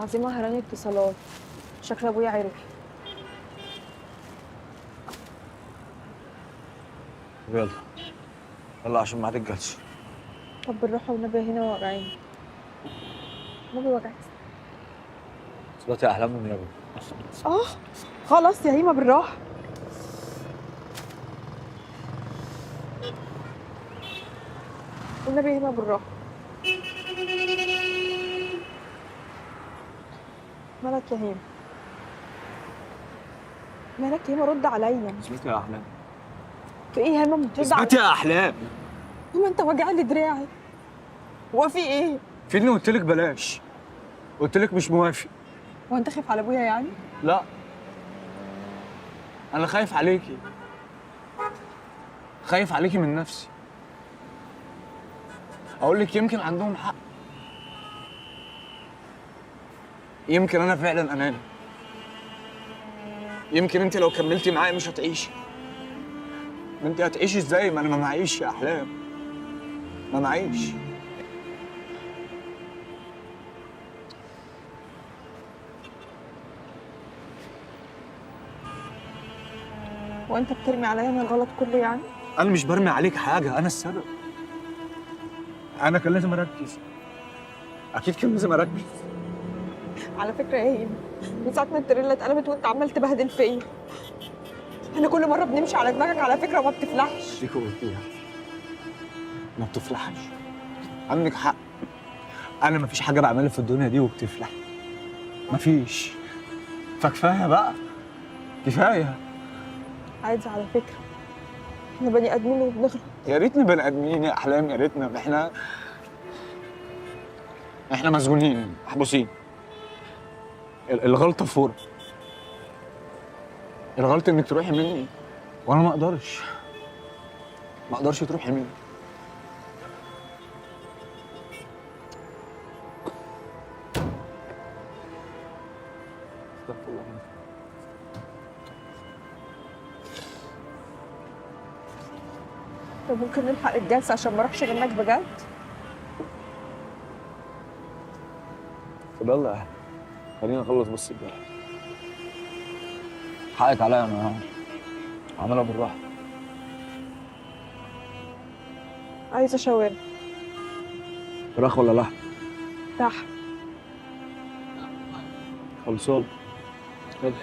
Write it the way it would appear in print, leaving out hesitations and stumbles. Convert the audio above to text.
عظيمة هراني اتصالات. شكل ابويا عرف. يلا يلا عشان ما تتجلش. طب بالراحة والنبي هنا واجعين. النبي وجعت. اثبتي احلام يا ابني. اه خلاص يا هيما بالراحة. والنبي هيما بالراحة. مالك يا هيما؟ مالك يا هيما؟ رد عليا. اثبتي يا احلام. في ايه يا هيما بترد اثبتي عليا؟ يا احلام. هيما انت واجع لي دراعي. هو في ايه؟ في اللي قلت لك بلاش، قلت لك مش موافق. هو انت خايف على ابويا يعني؟ لا انا خايف عليكي، خايف عليكي من نفسي. اقول لك يمكن عندهم حق، يمكن انا فعلا اناني، يمكن انت لو كملتي معايا مش هتعيشي. ما انت هتعيشي ازاي؟ ما انا ما معيش يا احلام، ما معيش. هو انت بترمي عليا من الغلط كله يعني؟ انا مش برمي عليك حاجه، انا السبب. انا كان لازم اركز، اكيد كان لازم اركز. على فكرة يا هيما، من ساعة ما التريلا اتقلبت وانت عمال تبهدل فيا. احنا كل مرة بنمشي على دماغك على فكرة وما بتفلحش. ديكو قلتيها ما بتفلحش، عندك حق. انا مفيش حاجه بعملها في الدنيا دي وبتفلح، مفيش. فكفايه بقى، كفايه. عادي على فكرة، احنا بني ادمين وبنغلط. يا ريتنا بني ادمين يا احلام، يا ريتنا. احنا مسجونين محبوسين. الغلطه فورة، الغلطه انك تروحي مني وانا ما اقدرش تروحي مني. استغفر الله. طب ممكن نلحق الجلسة عشان ما اروحش منك بجد؟ طب يلا يا احلام، خلينا نخلص بس الجرح. حقك عليا، انا عاملها بالراحه. عايزة شاورما. فراخ ولا لحم؟ لحم. خلصان. يلا.